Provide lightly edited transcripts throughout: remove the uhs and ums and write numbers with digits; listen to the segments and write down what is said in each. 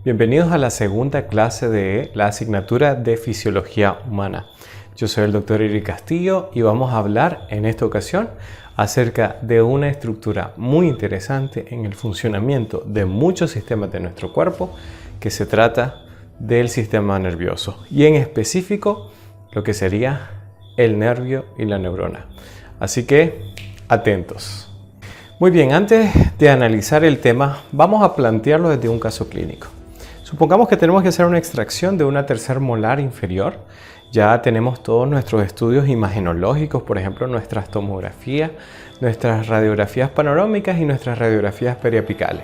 Bienvenidos a la segunda clase de la asignatura de Fisiología Humana. Yo soy el Dr. Eric Castillo y vamos a hablar en esta ocasión acerca de una estructura muy interesante en el funcionamiento de muchos sistemas de nuestro cuerpo, que se trata del sistema nervioso y en específico lo que sería el nervio y la neurona. Así que atentos. Muy bien, antes de analizar el tema, vamos a plantearlo desde un caso clínico. Supongamos que tenemos que hacer una extracción de una tercer molar inferior. Ya tenemos todos nuestros estudios imagenológicos, por ejemplo, nuestras tomografías, nuestras radiografías panorámicas y nuestras radiografías periapicales.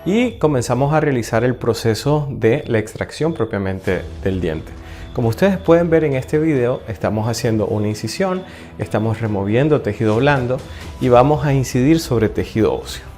Y comenzamos a realizar el proceso de la extracción propiamente del diente. Como ustedes pueden ver en este video, estamos haciendo una incisión, estamos removiendo tejido blando y vamos a incidir sobre tejido óseo.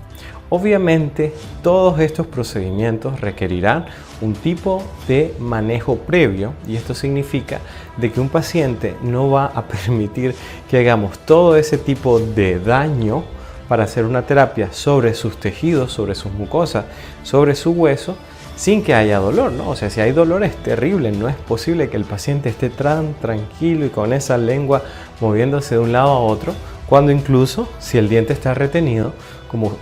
Obviamente, todos estos procedimientos requerirán un tipo de manejo previo y esto significa de que un paciente no va a permitir que hagamos todo ese tipo de daño para hacer una terapia sobre sus tejidos, sobre sus mucosas, sobre su hueso, sin que haya dolor, ¿no? O sea, si hay dolor es terrible, no es posible que el paciente esté tan tranquilo y con esa lengua moviéndose de un lado a otro, cuando incluso si el diente está retenido,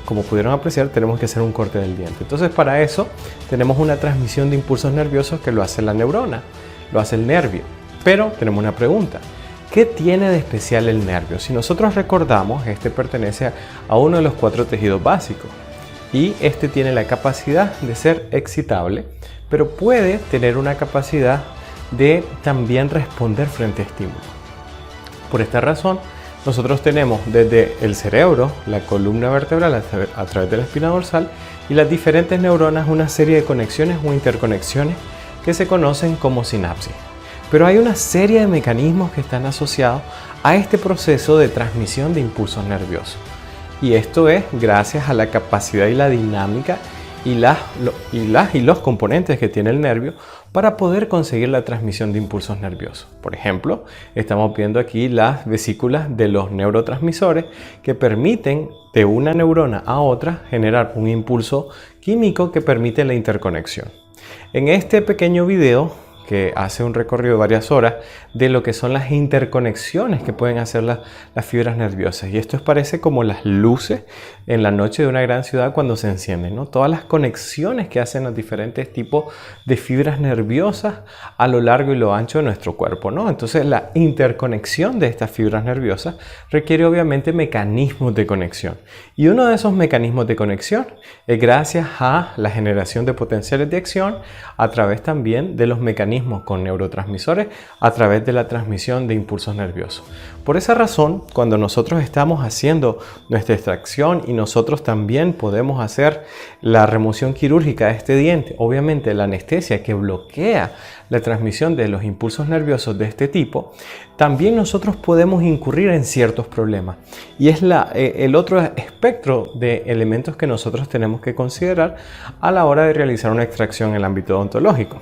como pudieron apreciar, tenemos que hacer un corte del diente. Entonces, para eso tenemos una transmisión de impulsos nerviosos que lo hace la neurona, lo hace el nervio. Pero tenemos una pregunta. ¿Qué tiene de especial el nervio? Si nosotros recordamos, este pertenece a uno de los 4 tejidos básicos y este tiene la capacidad de ser excitable, pero puede tener una capacidad de también responder frente a estímulos. Por esta razón, nosotros tenemos desde el cerebro, la columna vertebral a través de la espina dorsal y las diferentes neuronas una serie de conexiones o interconexiones que se conocen como sinapsis. Pero hay una serie de mecanismos que están asociados a este proceso de transmisión de impulsos nerviosos. Y esto es gracias a la capacidad y la dinámica y los componentes que tiene el nervio para poder conseguir la transmisión de impulsos nerviosos. Por ejemplo, estamos viendo aquí las vesículas de los neurotransmisores que permiten de una neurona a otra generar un impulso químico que permite la interconexión. En este pequeño video, que hace un recorrido de varias horas de lo que son las interconexiones que pueden hacer las fibras nerviosas. Y esto parece como las luces en la noche de una gran ciudad cuando se encienden, ¿no? Todas las conexiones que hacen los diferentes tipos de fibras nerviosas a lo largo y lo ancho de nuestro cuerpo, ¿no? Entonces, la interconexión de estas fibras nerviosas requiere obviamente mecanismos de conexión. Y uno de esos mecanismos de conexión es gracias a la generación de potenciales de acción a través también de los mecanismos con neurotransmisores a través de la transmisión de impulsos nerviosos. Por esa razón, cuando nosotros estamos haciendo nuestra extracción y nosotros también podemos hacer la remoción quirúrgica de este diente, obviamente la anestesia que bloquea la transmisión de los impulsos nerviosos de este tipo, también nosotros podemos incurrir en ciertos problemas. Y es el otro espectro de elementos que nosotros tenemos que considerar a la hora de realizar una extracción en el ámbito odontológico.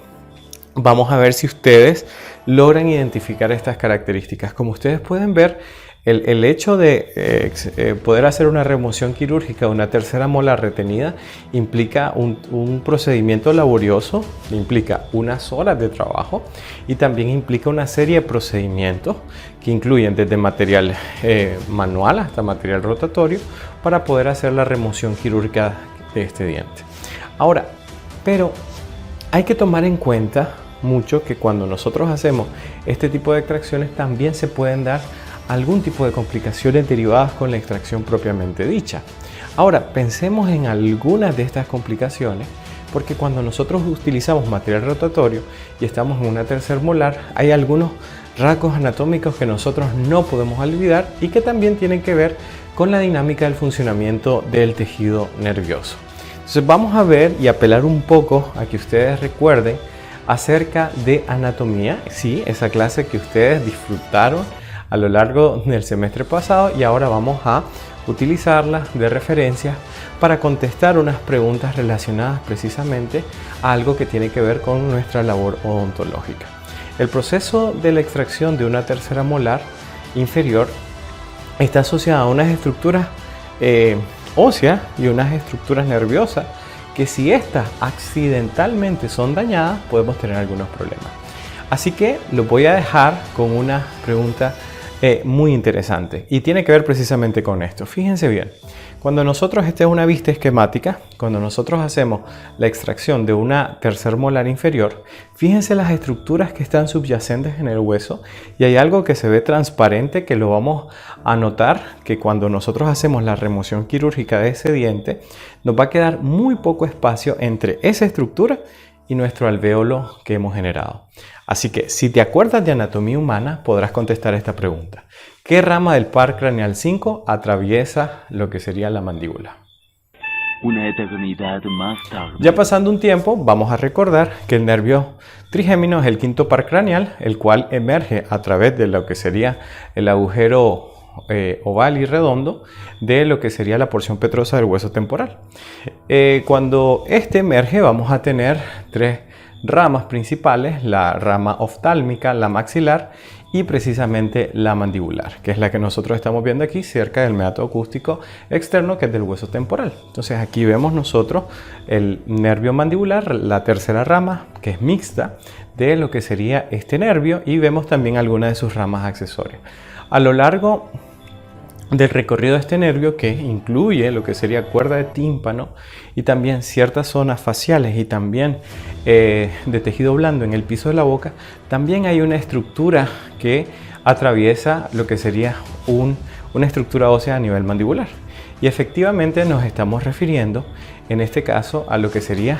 Vamos a ver si ustedes logran identificar estas características. Como ustedes pueden ver, el hecho de poder hacer una remoción quirúrgica de una tercera molar retenida implica un procedimiento laborioso, implica unas horas de trabajo y también implica una serie de procedimientos que incluyen desde material manual hasta material rotatorio para poder hacer la remoción quirúrgica de este diente. Ahora, pero hay que tomar en cuenta mucho que cuando nosotros hacemos este tipo de extracciones también se pueden dar algún tipo de complicaciones derivadas con la extracción propiamente dicha. Ahora, pensemos en algunas de estas complicaciones porque cuando nosotros utilizamos material rotatorio y estamos en una tercer molar, hay algunos rasgos anatómicos que nosotros no podemos olvidar y que también tienen que ver con la dinámica del funcionamiento del tejido nervioso. Entonces vamos a ver y apelar un poco a que ustedes recuerden acerca de anatomía, sí, esa clase que ustedes disfrutaron a lo largo del semestre pasado y ahora vamos a utilizarla de referencia para contestar unas preguntas relacionadas precisamente a algo que tiene que ver con nuestra labor odontológica. El proceso de la extracción de una tercera molar inferior está asociado a unas estructuras óseas y unas estructuras nerviosas que si estas accidentalmente son dañadas, podemos tener algunos problemas. Así que lo voy a dejar con una pregunta muy interesante y tiene que ver precisamente con esto. Fíjense bien, cuando nosotros, esta es una vista esquemática, cuando nosotros hacemos la extracción de una tercer molar inferior, fíjense las estructuras que están subyacentes en el hueso y hay algo que se ve transparente que lo vamos a notar, que cuando nosotros hacemos la remoción quirúrgica de ese diente, nos va a quedar muy poco espacio entre esa estructura y nuestro alvéolo que hemos generado. Así que si te acuerdas de anatomía humana, podrás contestar esta pregunta. ¿Qué rama del par craneal 5 atraviesa lo que sería la mandíbula? Una eternidad más tarde. Ya pasando un tiempo, vamos a recordar que el nervio trigémino es el quinto par craneal, el cual emerge a través de lo que sería el agujero oval y redondo de lo que sería la porción petrosa del hueso temporal. Cuando este emerge, vamos a tener tres ramas principales: la rama oftálmica, la maxilar y precisamente la mandibular, que es la que nosotros estamos viendo aquí cerca del meato acústico externo, que es del hueso temporal. Entonces aquí vemos nosotros el nervio mandibular, la tercera rama, que es mixta de lo que sería este nervio, y vemos también algunas de sus ramas accesorias. A lo largo del recorrido de este nervio, que incluye lo que sería cuerda de tímpano y también ciertas zonas faciales y también de tejido blando en el piso de la boca, también hay una estructura que atraviesa lo que sería una estructura ósea a nivel mandibular. Y efectivamente nos estamos refiriendo en este caso a lo que sería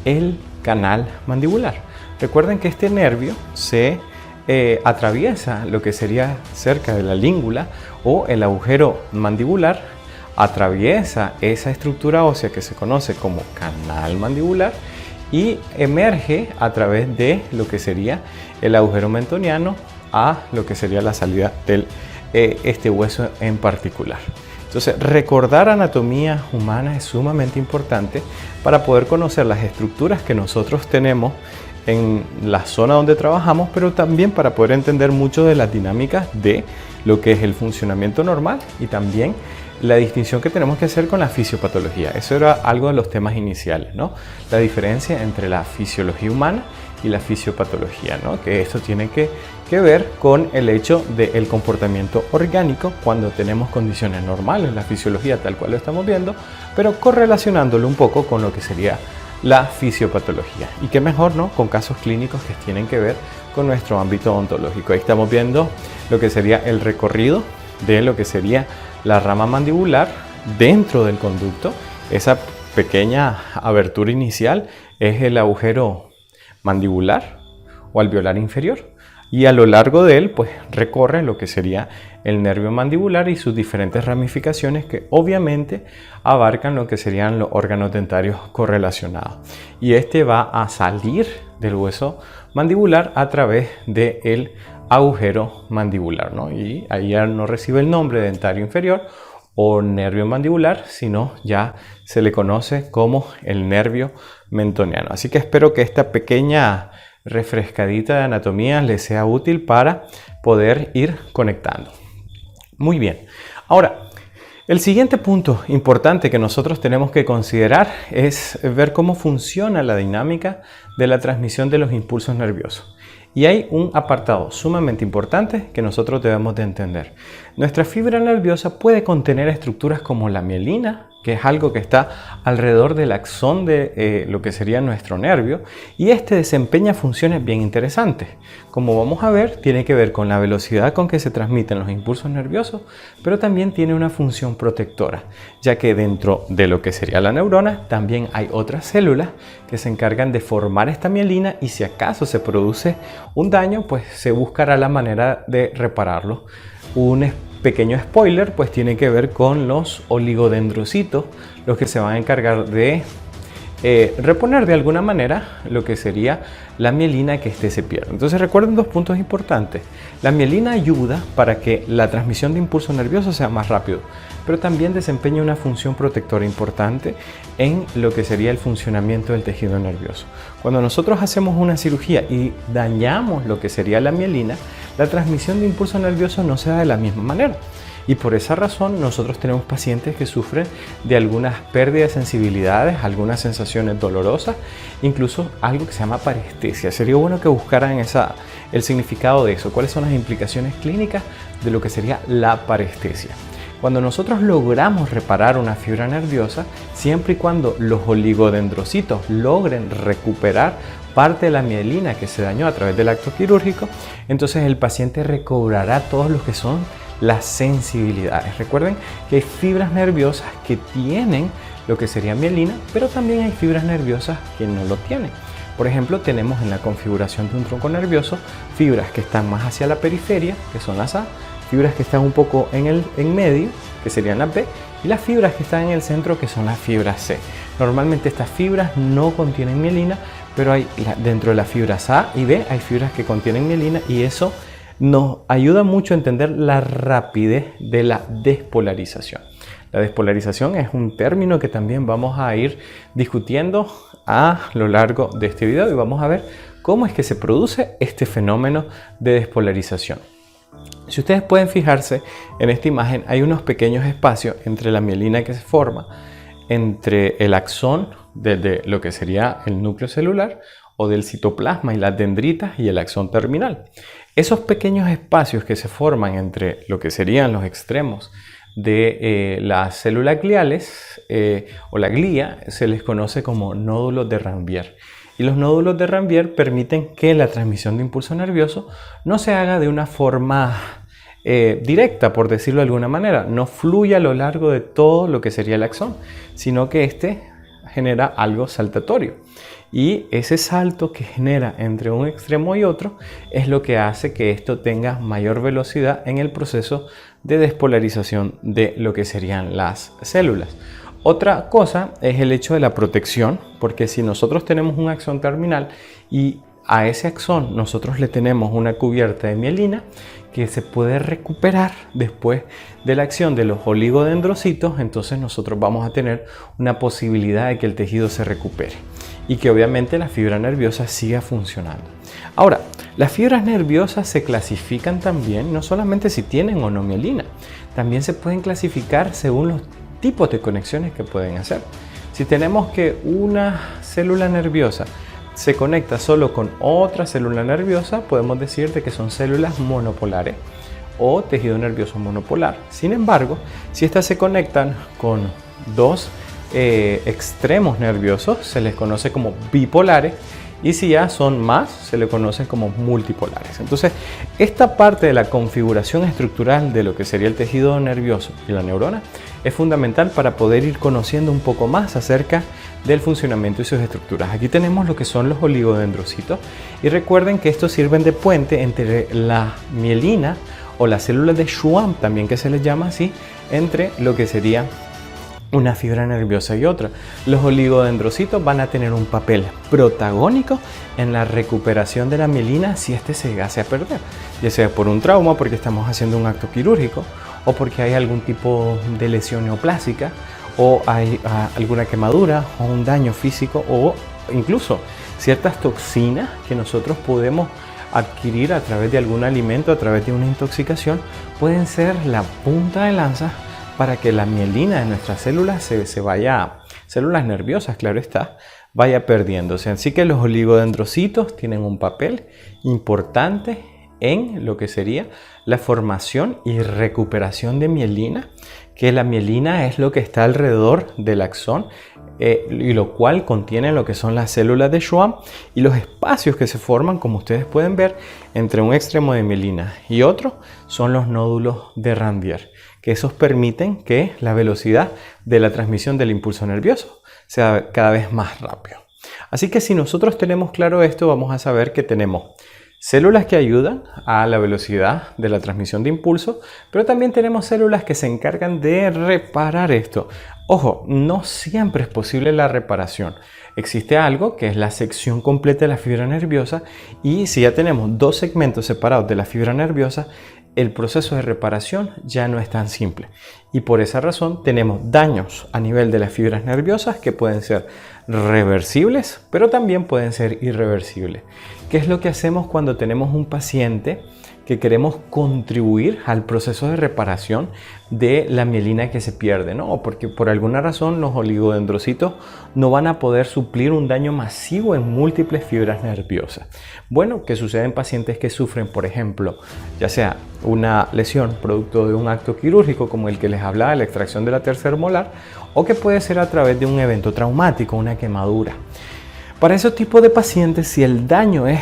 el canal mandibular. Recuerden que este nervio se atraviesa lo que sería cerca de la língula o el agujero mandibular, atraviesa esa estructura ósea que se conoce como canal mandibular y emerge a través de lo que sería el agujero mentoniano a lo que sería la salida de este hueso en particular. Entonces, recordar anatomía humana es sumamente importante para poder conocer las estructuras que nosotros tenemos en la zona donde trabajamos, pero también para poder entender mucho de las dinámicas de lo que es el funcionamiento normal y también la distinción que tenemos que hacer con la fisiopatología. Eso era algo de los temas iniciales, ¿no? La diferencia entre la fisiología humana y la fisiopatología, ¿no? Que esto tiene que ver con el hecho del comportamiento orgánico cuando tenemos condiciones normales, la fisiología tal cual lo estamos viendo, pero correlacionándolo un poco con lo que sería la fisiopatología. Y qué mejor, ¿no? Con casos clínicos que tienen que ver con nuestro ámbito odontológico. Ahí estamos viendo lo que sería el recorrido de lo que sería la rama mandibular dentro del conducto. Esa pequeña abertura inicial es el agujero mandibular o alveolar inferior, y a lo largo de él pues recorre lo que sería el nervio mandibular y sus diferentes ramificaciones, que obviamente abarcan lo que serían los órganos dentarios correlacionados, y este va a salir del hueso mandibular a través del agujero mandibular, ¿no? Y ahí ya no recibe el nombre de dentario inferior o nervio mandibular, sino ya se le conoce como el nervio mentoniano. Así que espero que esta pequeña refrescadita de anatomía les sea útil para poder ir conectando. Muy bien. Ahora, el siguiente punto importante que nosotros tenemos que considerar es ver cómo funciona la dinámica de la transmisión de los impulsos nerviosos. Y hay un apartado sumamente importante que nosotros debemos de entender. Nuestra fibra nerviosa puede contener estructuras como la mielina, que es algo que está alrededor del axón de lo que sería nuestro nervio, y este desempeña funciones bien interesantes. Como vamos a ver, tiene que ver con la velocidad con que se transmiten los impulsos nerviosos, pero también tiene una función protectora, ya que dentro de lo que sería la neurona también hay otras células que se encargan de formar esta mielina, y si acaso se produce un daño, pues se buscará la manera de repararlo. Un pequeño spoiler pues tiene que ver con los oligodendrocitos, los que se van a encargar de reponer de alguna manera lo que sería la mielina que se pierde. Entonces recuerden dos puntos importantes. La mielina ayuda para que la transmisión de impulso nervioso sea más rápido, pero también desempeña una función protectora importante en lo que sería el funcionamiento del tejido nervioso. Cuando nosotros hacemos una cirugía y dañamos lo que sería la mielina, la transmisión de impulso nervioso no se da de la misma manera. Y por esa razón nosotros tenemos pacientes que sufren de algunas pérdidas de sensibilidades, algunas sensaciones dolorosas, incluso algo que se llama parestesia. Sería bueno que buscaran el significado de eso, cuáles son las implicaciones clínicas de lo que sería la parestesia. Cuando nosotros logramos reparar una fibra nerviosa, siempre y cuando los oligodendrocitos logren recuperar parte de la mielina que se dañó a través del acto quirúrgico, entonces el paciente recobrará todo lo que son las sensibilidades. Recuerden que hay fibras nerviosas que tienen lo que sería mielina, pero también hay fibras nerviosas que no lo tienen. Por ejemplo, tenemos en la configuración de un tronco nervioso fibras que están más hacia la periferia, que son las A, fibras que están un poco en medio, que serían las B, y las fibras que están en el centro, que son las fibras C. Normalmente estas fibras no contienen mielina, pero dentro de las fibras A y B hay fibras que contienen mielina, y eso nos ayuda mucho a entender la rapidez de la despolarización. La despolarización es un término que también vamos a ir discutiendo a lo largo de este video, y vamos a ver cómo es que se produce este fenómeno de despolarización. Si ustedes pueden fijarse en esta imagen, hay unos pequeños espacios entre la mielina que se forma, entre el axón, desde lo que sería el núcleo celular, o del citoplasma y las dendritas y el axón terminal. Esos pequeños espacios que se forman entre lo que serían los extremos de las células gliales o la glía se les conoce como nódulos de Ranvier. Y los nódulos de Ranvier permiten que la transmisión de impulso nervioso no se haga de una forma directa, por decirlo de alguna manera, no fluye a lo largo de todo lo que sería el axón, sino que este genera algo saltatorio. Y ese salto que genera entre un extremo y otro es lo que hace que esto tenga mayor velocidad en el proceso de despolarización de lo que serían las células. Otra cosa es el hecho de la protección, porque si nosotros tenemos un axón terminal y a ese axón nosotros le tenemos una cubierta de mielina que se puede recuperar después de la acción de los oligodendrocitos, entonces nosotros vamos a tener una posibilidad de que el tejido se recupere y que obviamente la fibra nerviosa siga funcionando. Ahora, las fibras nerviosas se clasifican también no solamente si tienen o no mielina, también se pueden clasificar según los tipos de conexiones que pueden hacer. Si tenemos que una célula nerviosa se conecta solo con otra célula nerviosa, podemos decir de que son células monopolares o tejido nervioso monopolar. Sin embargo, si estas se conectan con dos extremos nerviosos, se les conoce como bipolares, y si ya son más, se le conocen como multipolares. Entonces, esta parte de la configuración estructural de lo que sería el tejido nervioso y la neurona es fundamental para poder ir conociendo un poco más acerca del funcionamiento y sus estructuras. Aquí tenemos lo que son los oligodendrocitos, y recuerden que estos sirven de puente entre la mielina o las células de Schwann, también que se les llama así, entre lo que sería una fibra nerviosa y otra. Los oligodendrocitos van a tener un papel protagónico en la recuperación de la mielina si este se llegase a perder, ya sea por un trauma, porque estamos haciendo un acto quirúrgico, o porque hay algún tipo de lesión neoplásica, o hay alguna quemadura o un daño físico, o incluso ciertas toxinas que nosotros podemos adquirir a través de algún alimento, a través de una intoxicación, pueden ser la punta de lanza para que la mielina de nuestras células células nerviosas, claro está, vaya perdiéndose. Así que los oligodendrocitos tienen un papel importante en lo que sería la formación y recuperación de mielina, que la mielina es lo que está alrededor del axón, y lo cual contiene lo que son las células de Schwann, y los espacios que se forman, como ustedes pueden ver, entre un extremo de mielina y otro son los nódulos de Ranvier, que esos permiten que la velocidad de la transmisión del impulso nervioso sea cada vez más rápido. Así que si nosotros tenemos claro esto, vamos a saber que tenemos células que ayudan a la velocidad de la transmisión de impulso, pero también tenemos células que se encargan de reparar esto. Ojo, no siempre es posible la reparación. existe algo que es la sección completa de la fibra nerviosa, y si ya tenemos dos segmentos separados de la fibra nerviosa, el proceso de reparación ya no es tan simple, y por esa razón tenemos daños a nivel de las fibras nerviosas que pueden ser reversibles, pero también pueden ser irreversibles. ¿Qué es lo que hacemos cuando tenemos un paciente que queremos contribuir al proceso de reparación de la mielina que se pierde, ¿no? O porque por alguna razón los oligodendrocitos no van a poder suplir un daño masivo en múltiples fibras nerviosas? Bueno, ¿qué sucede en pacientes que sufren, por ejemplo, ya sea una lesión producto de un acto quirúrgico como el que les hablaba, la extracción de la tercer molar, o que puede ser a través de un evento traumático, una quemadura? Para esos tipos de pacientes, si el daño es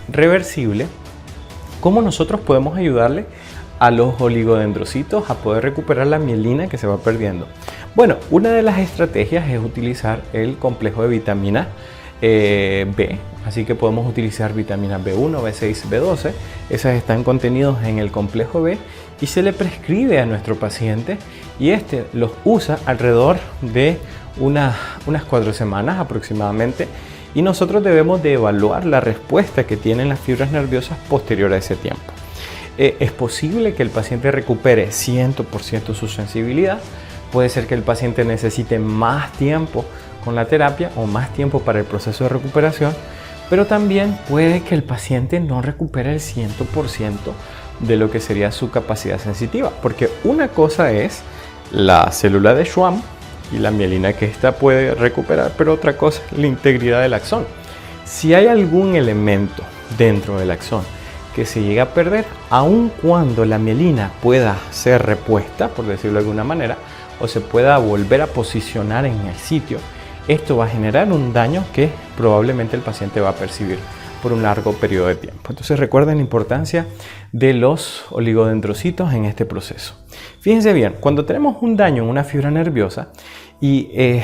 reversible, ¿cómo nosotros podemos ayudarle a los oligodendrocitos a poder recuperar la mielina que se va perdiendo? Bueno, una de las estrategias es utilizar el complejo de vitamina B, así que podemos utilizar vitamina B1, B6, B12, esas están contenidos en el complejo B, y se le prescribe a nuestro paciente, y este los usa alrededor de unas 4 semanas aproximadamente, y nosotros debemos de evaluar la respuesta que tienen las fibras nerviosas posterior a ese tiempo. Es posible que el paciente recupere 100% su sensibilidad, puede ser que el paciente necesite más tiempo con la terapia o más tiempo para el proceso de recuperación, pero también puede que el paciente no recupere el 100% de lo que sería su capacidad sensitiva, porque una cosa es la célula de Schwann y la mielina que ésta puede recuperar, pero otra cosa es la integridad del axón. Si hay algún elemento dentro del axón que se llega a perder, aun cuando la mielina pueda ser repuesta, por decirlo de alguna manera, o se pueda volver a posicionar en el sitio, esto va a generar un daño que probablemente el paciente va a percibir por un largo periodo de tiempo. Entonces recuerden la importancia de los oligodendrocitos en este proceso. Fíjense bien, cuando tenemos un daño en una fibra nerviosa y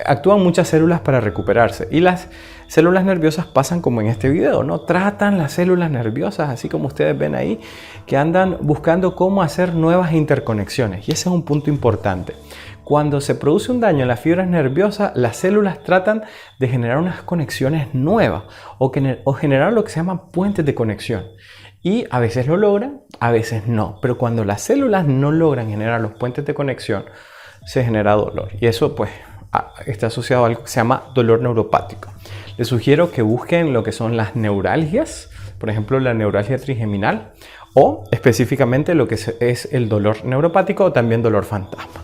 actúan muchas células para recuperarse, y las células nerviosas pasan como en este video, ¿no? Tratan las células nerviosas, así como ustedes ven ahí, que andan buscando cómo hacer nuevas interconexiones, y ese es un punto importante. Cuando se produce un daño en las fibras nerviosas, las células tratan de generar unas conexiones nuevas o generar lo que se llama puentes de conexión. Y a veces lo logran, a veces no. Pero cuando las células no logran generar los puentes de conexión, se genera dolor. Y eso pues está asociado a algo que se llama dolor neuropático. Les sugiero que busquen lo que son las neuralgias, por ejemplo la neuralgia trigeminal, o específicamente lo que es el dolor neuropático o también dolor fantasma.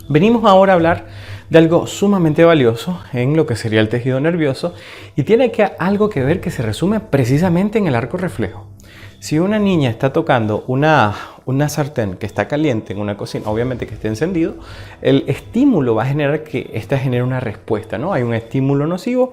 Venimos ahora a hablar de algo sumamente valioso en lo que sería el tejido nervioso, y tiene algo que ver que se resume precisamente en el arco reflejo. Si una niña está tocando una sartén que está caliente en una cocina, obviamente que esté encendido, el estímulo va a generar que ésta genere una respuesta, ¿no? Hay un estímulo nocivo,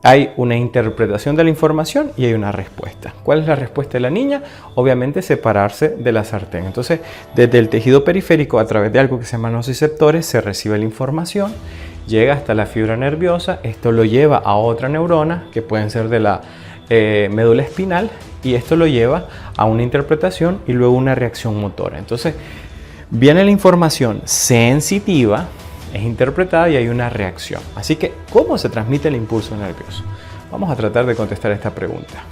hay una interpretación de la información y hay una respuesta. ¿Cuál es la respuesta de la niña? Obviamente separarse de la sartén. Entonces, desde el tejido periférico, a través de algo que se llama nociceptores, se recibe la información, llega hasta la fibra nerviosa, esto lo lleva a otra neurona, que pueden ser de la médula espinal, y esto lo lleva a una interpretación y luego una reacción motora. Entonces, viene la información sensitiva, es interpretada y hay una reacción. Así que, ¿cómo se transmite el impulso nervioso? Vamos a tratar de contestar esta pregunta.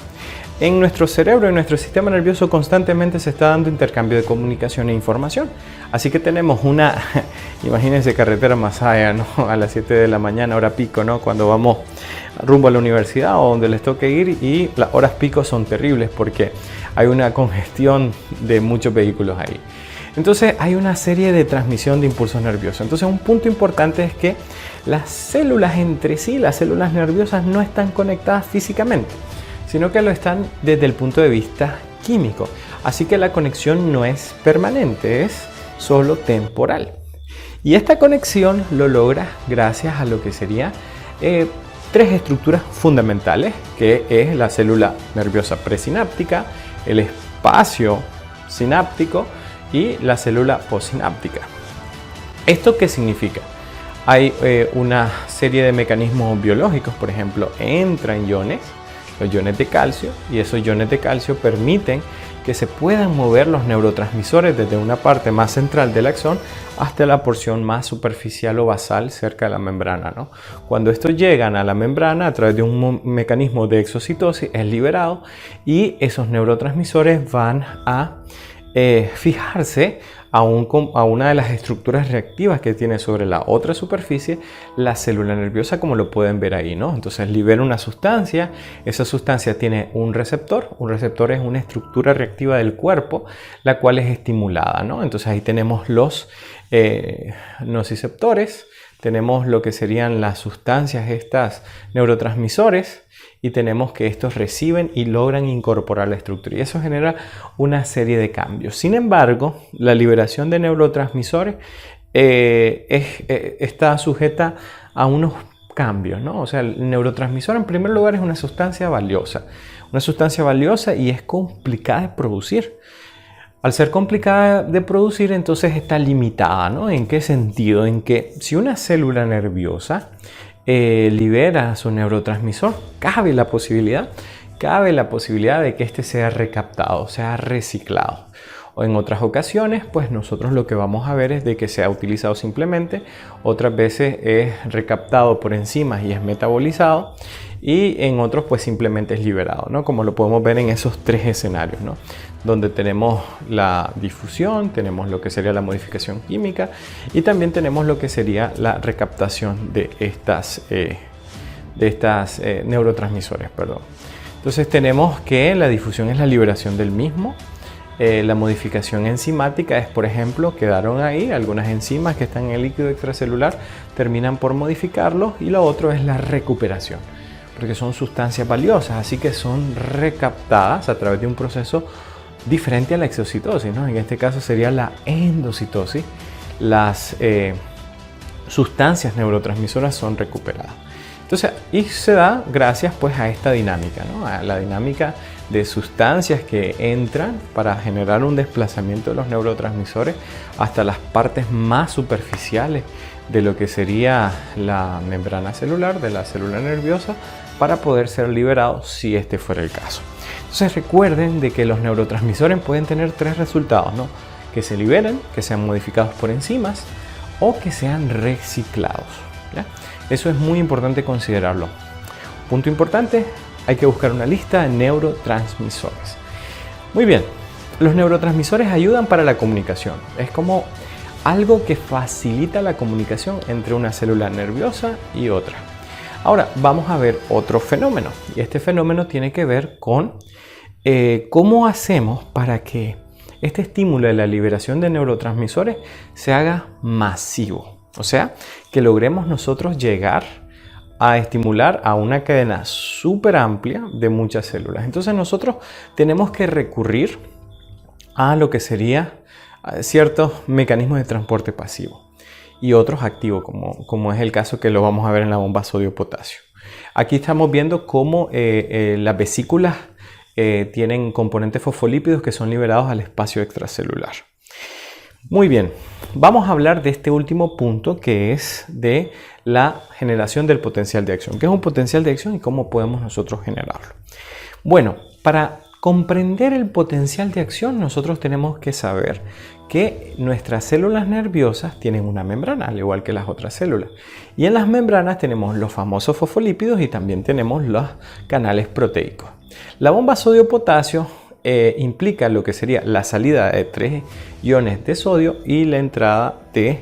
En nuestro cerebro, en nuestro sistema nervioso, constantemente se está dando intercambio de comunicación e información. Así que tenemos imagínense carretera Masaya, ¿no? A las 7 de la mañana, hora pico, ¿no? Cuando vamos rumbo a la universidad o donde les toque ir, y las horas pico son terribles porque hay una congestión de muchos vehículos ahí. Entonces hay una serie de transmisión de impulsos nerviosos. Entonces un punto importante es que las células entre sí, las células nerviosas, no están conectadas físicamente, sino que lo están desde el punto de vista químico. Así que la conexión no es permanente, es solo temporal. Y esta conexión lo logra gracias a lo que serían 3 estructuras fundamentales, que es la célula nerviosa presináptica, el espacio sináptico y la célula postsináptica. ¿Esto qué significa? Hay una serie de mecanismos biológicos, por ejemplo, entran iones, los iones de calcio, y esos iones de calcio permiten que se puedan mover los neurotransmisores desde una parte más central del axón hasta la porción más superficial o basal cerca de la membrana, ¿no? Cuando estos llegan a la membrana a través de un mecanismo de exocitosis es liberado y esos neurotransmisores van a fijarse a una de las estructuras reactivas que tiene sobre la otra superficie la célula nerviosa, como lo pueden ver ahí, ¿no? Entonces libera una sustancia, esa sustancia tiene un receptor es una estructura reactiva del cuerpo, la cual es estimulada, ¿no? Entonces ahí tenemos los nociceptores, tenemos lo que serían las sustancias, estas neurotransmisores, y tenemos que estos reciben y logran incorporar la estructura y eso genera una serie de cambios. Sin embargo, la liberación de neurotransmisores está sujeta a unos cambios, ¿no? O sea, el neurotransmisor en primer lugar es una sustancia valiosa y es complicada de producir. Al ser complicada de producir, entonces está limitada, ¿no? ¿En qué sentido? En que si una célula nerviosa libera su neurotransmisor, cabe la posibilidad de que este sea recaptado, sea reciclado. O en otras ocasiones, pues nosotros lo que vamos a ver es de que sea utilizado simplemente, otras veces es recaptado por enzimas y es metabolizado, y en otros pues simplemente es liberado, ¿no? Como lo podemos ver en esos tres escenarios, ¿no? Donde tenemos la difusión, tenemos lo que sería la modificación química y también tenemos lo que sería la recaptación de estas neurotransmisores, perdón. Entonces tenemos que la difusión es la liberación del mismo. La modificación enzimática es, por ejemplo, quedaron ahí algunas enzimas que están en el líquido extracelular, terminan por modificarlo, y lo otro es la recuperación, porque son sustancias valiosas, así que son recaptadas a través de un proceso diferente a la exocitosis, ¿no? En este caso sería la endocitosis. Las sustancias neurotransmisoras son recuperadas. Entonces, y se da gracias pues a esta dinámica, ¿no? A la dinámica de sustancias que entran para generar un desplazamiento de los neurotransmisores hasta las partes más superficiales de lo que sería la membrana celular, de la célula nerviosa, para poder ser liberados si este fuera el caso. Entonces recuerden de que los neurotransmisores pueden tener tres resultados, ¿no? Que se liberen, que sean modificados por enzimas o que sean reciclados, ¿ya? Eso es muy importante considerarlo. Punto importante, hay que buscar una lista de neurotransmisores. Muy bien, los neurotransmisores ayudan para la comunicación. Es como algo que facilita la comunicación entre una célula nerviosa y otra. Ahora vamos a ver otro fenómeno, y este fenómeno tiene que ver con cómo hacemos para que este estímulo de la liberación de neurotransmisores se haga masivo. O sea, que logremos nosotros llegar a estimular a una cadena súper amplia de muchas células. Entonces nosotros tenemos que recurrir a lo que sería ciertos mecanismos de transporte pasivo y otros activos, como es el caso que lo vamos a ver en la bomba sodio-potasio. Aquí estamos viendo cómo las vesículas tienen componentes fosfolípidos que son liberados al espacio extracelular. Muy bien, vamos a hablar de este último punto, que es de la generación del potencial de acción. ¿Qué es un potencial de acción y cómo podemos nosotros generarlo? Bueno, para comprender el potencial de acción, nosotros tenemos que saber que nuestras células nerviosas tienen una membrana, al igual que las otras células. Y en las membranas tenemos los famosos fosfolípidos y también tenemos los canales proteicos. La bomba sodio-potasio implica lo que sería la salida de 3 iones de sodio y la entrada de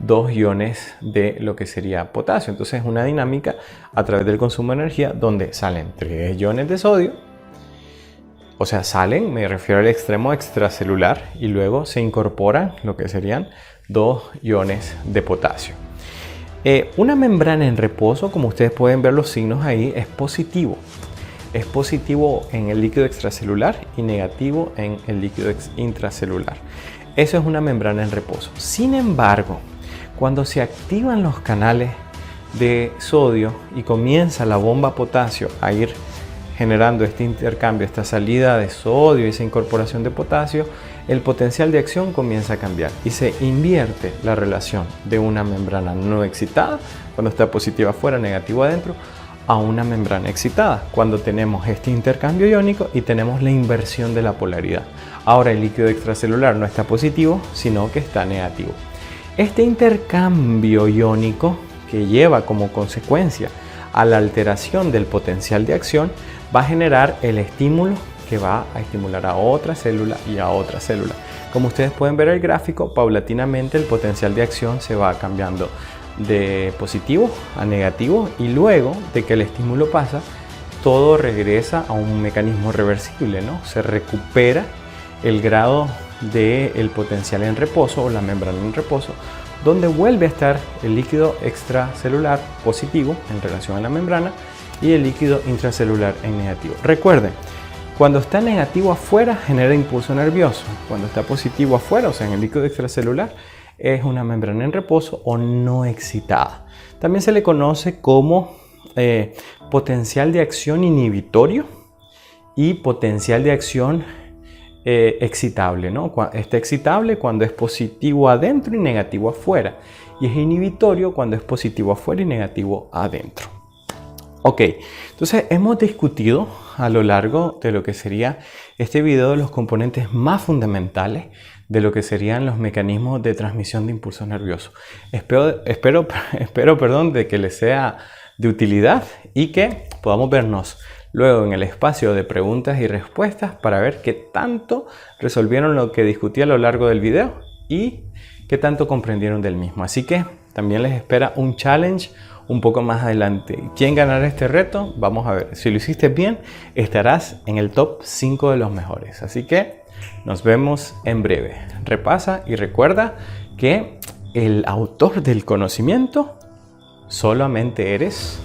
2 iones de lo que sería potasio. Entonces es una dinámica a través del consumo de energía donde salen 3 iones de sodio, o sea, salen, me refiero al extremo extracelular, y luego se incorporan lo que serían 2 iones de potasio. Una membrana en reposo, como ustedes pueden ver los signos ahí, es positivo. Es positivo en el líquido extracelular y negativo en el líquido intracelular. Eso es una membrana en reposo. Sin embargo, cuando se activan los canales de sodio y comienza la bomba potasio a ir generando este intercambio, esta salida de sodio y esa incorporación de potasio, el potencial de acción comienza a cambiar y se invierte la relación de una membrana no excitada, cuando está positiva afuera, negativa adentro, a una membrana excitada, cuando tenemos este intercambio iónico y tenemos la inversión de la polaridad. Ahora el líquido extracelular no está positivo, sino que está negativo. Este intercambio iónico, que lleva como consecuencia a la alteración del potencial de acción, va a generar el estímulo que va a estimular a otra célula y a otra célula. Como ustedes pueden ver en el gráfico, paulatinamente el potencial de acción se va cambiando de positivo a negativo, y luego de que el estímulo pasa, todo regresa a un mecanismo reversible, ¿no? Se recupera el grado del potencial en reposo o la membrana en reposo, donde vuelve a estar el líquido extracelular positivo en relación a la membrana y el líquido intracelular en negativo. Recuerden, cuando está negativo afuera genera impulso nervioso, cuando está positivo afuera, o sea en el líquido extracelular, es una membrana en reposo o no excitada. También se le conoce como potencial de acción inhibitorio y potencial de acción excitable, ¿no? Está excitable cuando es positivo adentro y negativo afuera, y es inhibitorio cuando es positivo afuera y negativo adentro. Ok, entonces hemos discutido a lo largo de lo que sería este video de los componentes más fundamentales de lo que serían los mecanismos de transmisión de impulsos nerviosos. Espero de que les sea de utilidad y que podamos vernos luego en el espacio de preguntas y respuestas para ver qué tanto resolvieron lo que discutí a lo largo del video y qué tanto comprendieron del mismo. Así que también les espera un challenge un poco más adelante. ¿Quién ganará este reto? Vamos a ver. Si lo hiciste bien, estarás en el top 5 de los mejores. Así que nos vemos en breve. Repasa y recuerda que el autor del conocimiento solamente eres